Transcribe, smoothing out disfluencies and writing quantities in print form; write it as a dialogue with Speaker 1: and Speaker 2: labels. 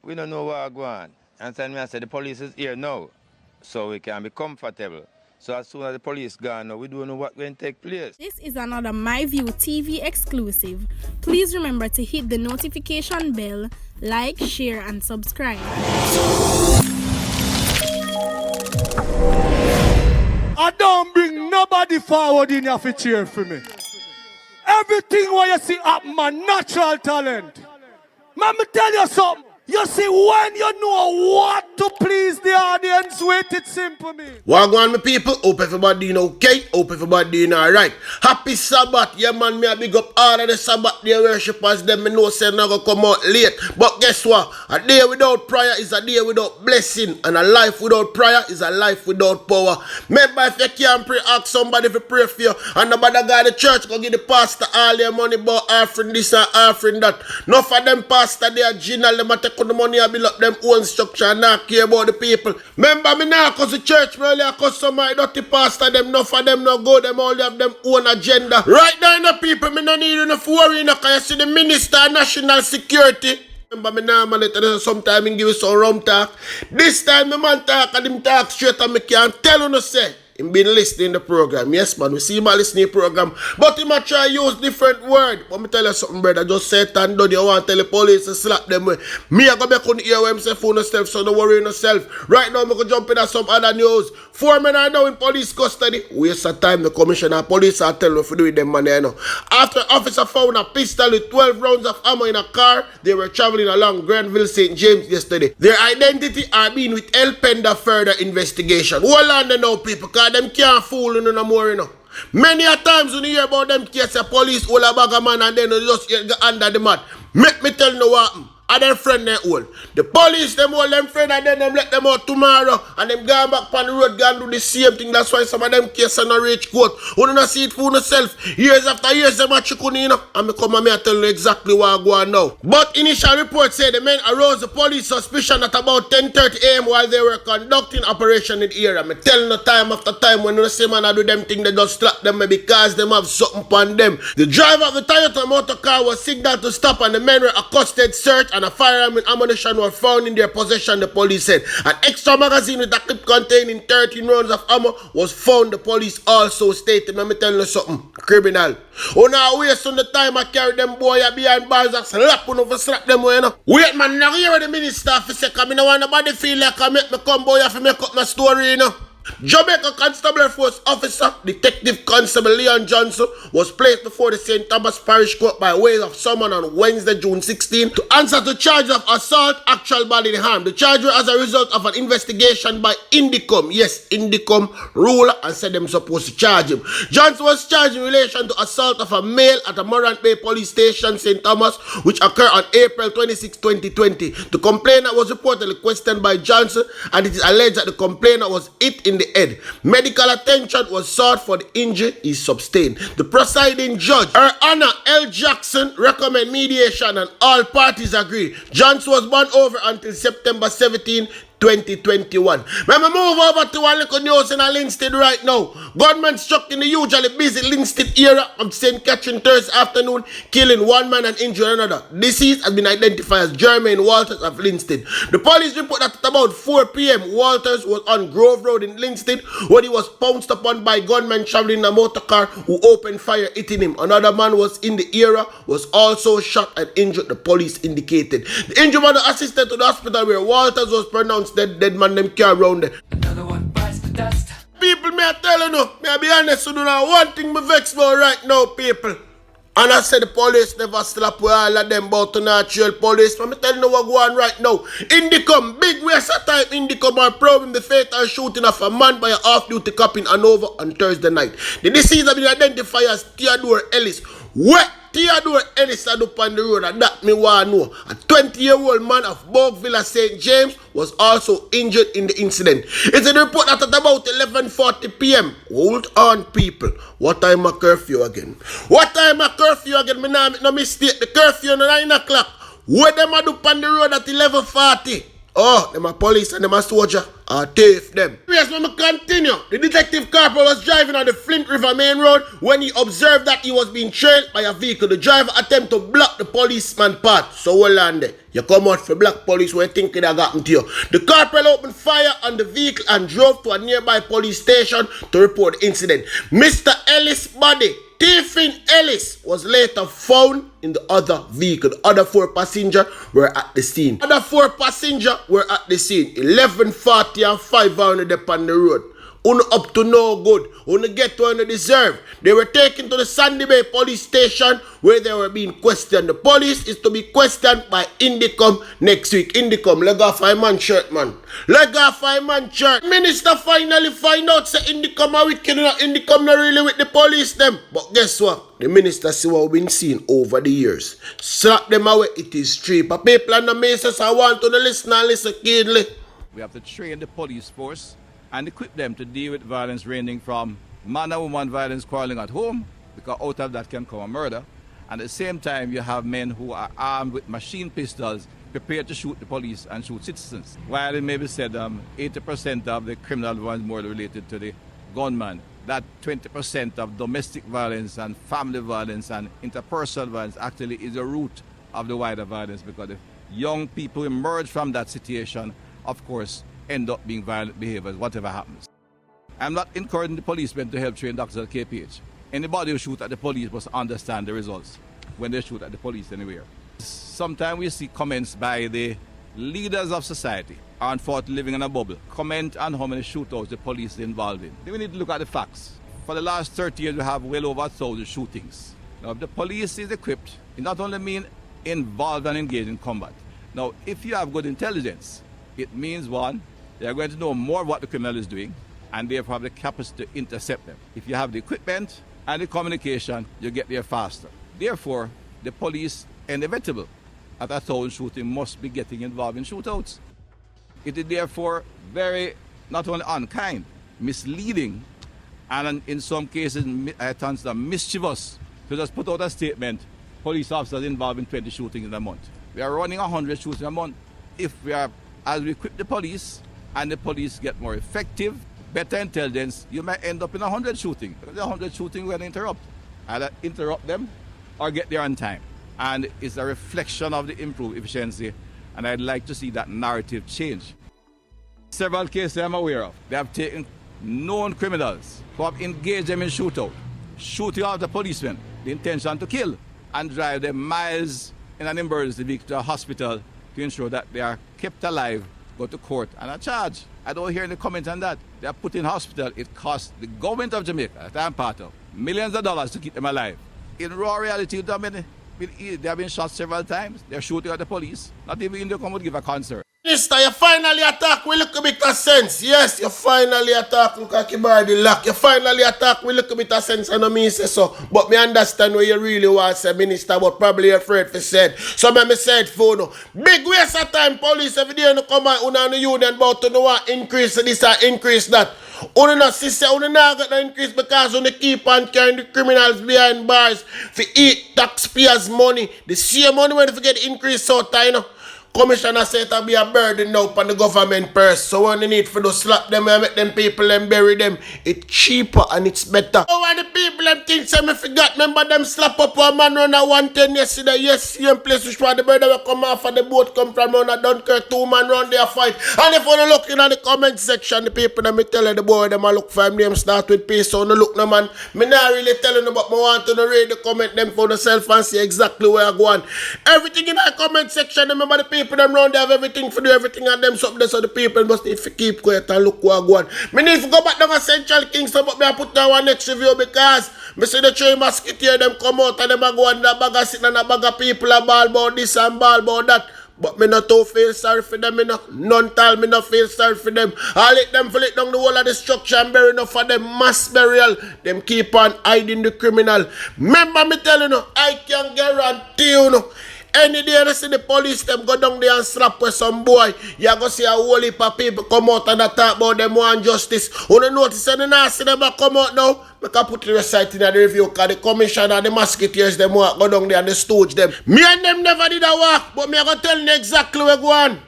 Speaker 1: We don't know what going on. And then I said the police is here now, so we can be comfortable. So as soon as the police gone now, we don't know what's going to take place.
Speaker 2: This is another MyView TV exclusive. Please remember to hit the notification bell, like, share, and subscribe.
Speaker 3: I don't bring nobody forward in here to cheer for me. Everything what you see up, my natural talent. Let me tell you something. You see, when you know what to please the audience with, it's simple, me.
Speaker 4: Wagwan, my people. Hope everybody doing okay. Hope everybody doing alright. Happy Sabbath. Yeah, man, me a big up all of the Sabbath day worshippers. Them me know say not gonna come out late. But guess what? A day without prayer is a day without blessing. And a life without prayer is a life without power. Remember, if you can't pray, ask somebody to pray for you. And nobody guy the church go give the pastor all their money about offering this and offering that. Enough of them pastor, they are general, them a take the money and build up them own structure and not care about the people. Remember me now cause the church me only cause somebody dirty pastor them enough of them no go, them only have them own agenda. Right now in the people me no need enough worry enough cause you see the minister of national security. Remember me now man sometimes he give you some rum talk. This time me man talk and him talk straight and me can't tell you no say. Him been listening the program. Yes, man, we see him listening the program. But he might try use different word. But me tell you something, brother. Just say it and do you want to tell the police to slap them way. Me, I go back on the ear with himself on himself, so don't worry yourself. Right now, I'm going to jump into some other news. 4 men are now in police custody. Waste of time, the commissioner of police are telling you to do with them money, you know. After officer found a pistol with 12 rounds of ammo in a car, they were traveling along Granville St. James yesterday. Their identity are being withheld pending further investigation. Hold on there now, people, because them can't fool you no more, you know. Many a times when you hear about them cases, police hold a bag of man and then they just get under the mat. Make me tell you what happened. And them friend they hold. The police them hold them friend and then them let them out tomorrow and them gone back on the road and do the same thing. That's why some of them cases not reach court. You don't see it for yourself. Years after years them a chicken, you know. And me come and me I tell you exactly what I go on now. But initial reports say the men aroused the police suspicion at about 10:30 a.m. while they were conducting operation in the area. Me tell you time after time when you see man I do them thing they just slap them because them have something upon them. The driver of the Toyota motor car was signaled to stop and the men were accosted, searched, and a firearm and ammunition were found in their possession, the police said. An extra magazine with a clip containing 13 rounds of ammo was found, the police also stated. Let me tell you something, criminal. Oh, now waste on the time I carry them boy behind bars and slap on over slap them way, you know. Wait, man, now hear the minister for second. I don't want nobody feel like I make me come boy to make up my story, you know. Jamaica Constable Force Officer, Detective Constable Leon Johnson, was placed before the St. Thomas Parish Court by way of summon on Wednesday, June 16, to answer to charge of assault, actual bodily harm. The charge was as a result of an investigation by Indicom. Yes, Indicom ruler and said them supposed to charge him. Johnson was charged in relation to assault of a male at a Morant Bay Police Station, St. Thomas, which occurred on April 26, 2020. The complainant was reportedly questioned by Johnson, and it is alleged that the complainant was hit in the head. Medical attention was sought for the injury he sustained. The presiding judge, Her Honor L. Jackson, recommend mediation and all parties agree. Johnson was bound over until September 17, 2021. When we move over to a little news in a Linstead right now. Gunmen struck in the usually busy Linstead area of St. Catherine Thursday afternoon, killing one man and injuring another. Deceased has been identified as Jermaine Walters of Linstead. The police report that at about 4 p.m. Walters was on Grove Road in Linstead when he was pounced upon by gunmen traveling in a motor car who opened fire hitting him. Another man was in the area, was also shot and injured, the police indicated. The injured man was assisted to the hospital where Walters was pronounced dead man them car around there.
Speaker 5: Another one bites the dust.
Speaker 4: People, me I tell you no, me I be honest with you now, one thing me vex about right now, people. And I said the police never slap with all of them about to not trail police. But me tell you what go on right now. Indicom, big waste of time Indicom are probing the fatal shooting of a man by an off-duty cop in Hanover on Thursday night. The deceased have been identified as Theodore Ellis. What? Theodore Ellis had up on the road, and that me want to know. A 20-year-old man of Bourke St. James was also injured in the incident. It's a report that at about 11:40 p.m. Hold on, people. What time a curfew again? What time a curfew again? Me nah make no mistake. The curfew on 9 o'clock. What them a do on the road at 11:40? Oh, them a police and them a soldier. or thief them. Yes, when we continue, the detective corporal was driving on the Flint River main road when he observed that he was being trailed by a vehicle. The driver attempted to block the policeman path. So hold on there. You come out for black police when you think that happened to you. The corporal opened fire on the vehicle and drove to a nearby police station to report the incident. Mr. Ellis' body, Stephen Ellis, was later found in the other vehicle. The other 4 passengers were at the scene. 11:40 and 500 upon the road. Up to no good. Get what you deserve. They were taken to the Sandy Bay police station where they were being questioned. The police is to be questioned by Indicom next week. Indicom, leg off my man shirt, man. Leg off my man shirt. Minister finally find out say Indicom are wicked. Indicom not really with the police them. But guess what? The minister see what we've been seeing over the years. Slap them away, it is true. But people on the messes I want to listen and listen keenly.
Speaker 5: We have to train the police force and equip them to deal with violence ranging from man and woman violence quarreling at home, because out of that can come a murder. And at the same time, you have men who are armed with machine pistols prepared to shoot the police and shoot citizens. While it may be said 80% of the criminal violence more related to the gunman, that 20% of domestic violence and family violence and interpersonal violence actually is the root of the wider violence, because if young people emerge from that situation, of course, end up being violent behaviors, whatever happens. I'm not encouraging the policemen to help train doctors at KPH. Anybody who shoots at the police must understand the results when they shoot at the police anywhere. Sometimes we see comments by the leaders of society, unfortunately living in a bubble, comment on how many shootouts the police is involved in. Then we need to look at the facts. For the last 30 years, we have well over 1,000 shootings. Now, if the police is equipped, it not only means involved and engaged in combat. Now, if you have good intelligence, it means, one, they are going to know more what the criminal is doing, and therefore have the capacity to intercept them. If you have the equipment and the communication, you get there faster. Therefore, the police, inevitable, at 1,000 shooting, must be getting involved in shootouts. It is therefore very, not only unkind, misleading, and in some cases, mischievous to just put out a statement, police officers involved in 20 shootings in a month. We are running 100 shootings a month. If we are, as we equip the police, and the police get more effective, better intelligence, you might end up in 100 shooting. Because the 100 shooting we're going to interrupt. Either interrupt them or get there on time. And it's a reflection of the improved efficiency, and I'd like to see that narrative change. Several cases I'm aware of, they have taken known criminals who have engaged them in shootout, shooting out the policemen, the intention to kill, and drive them miles in an emergency vehicle to a hospital to ensure that they are kept alive, go to court and are charged. I don't hear any comments on that. They are put in hospital. It costs the government of Jamaica, that I'm part of, millions of dollars to keep them alive. In raw reality, they have been shot several times. They're shooting at the police. Not even Indicom would give a concern.
Speaker 4: Minister, you finally attack with a little bit of sense. Yes, you finally attack with a body lock. You finally attack with a little bit of sense, and I mean say so. But me understand what you really want to say, Minister, but probably you're afraid for said. So me said for no. Big waste of time, police every day no come out on the union about to know what increase this or increase that. Only not sister, only not got the increase because only keep on carrying the criminals behind bars for eat taxpayers' money. The same money when they get increase so time, you know. Commissioner said to be a burden now upon the government purse. So when they need for to slap them and make them people and bury them, it's cheaper and it's better. So when the people them think say me forgot, remember them slap up a man on a 110 yesterday. Yes, same place which where the brother will come off and the boat come from on a Dunkirk, 2 man round there fight. And if you look in the comment section, the people that me tell you the boy them a look for him name start with peace. So no look no man. Me not really telling you but me want to read the comment them for themselves and see exactly where I go on. Everything in the comment section, remember the people them round, they have everything for do everything and them something, so the people must need to keep quiet and look what I go on. Me need to go back down to Central Kingston, but me I put down one next review because me see the 3 mosquitoes them come out and them a go on the bag of sitting and a bag of people a ball about this and ball about that. But me not too feel sorry for them, none tell me not feel sorry for them. I let them flick down the whole of the structure and bury enough for them mass burial. Them keep on hiding the criminal. Remember me telling you, I can guarantee you, any day you see the police them go down there and slap with some boy, you go see a whole heap of people come out and talk about them want justice. When you notice that you not see them come out now, I can put the recite in the review because the commissioner and the musketeers them want go down there and the stooge them. Me and them never did a walk, but me I go tell you exactly where go on.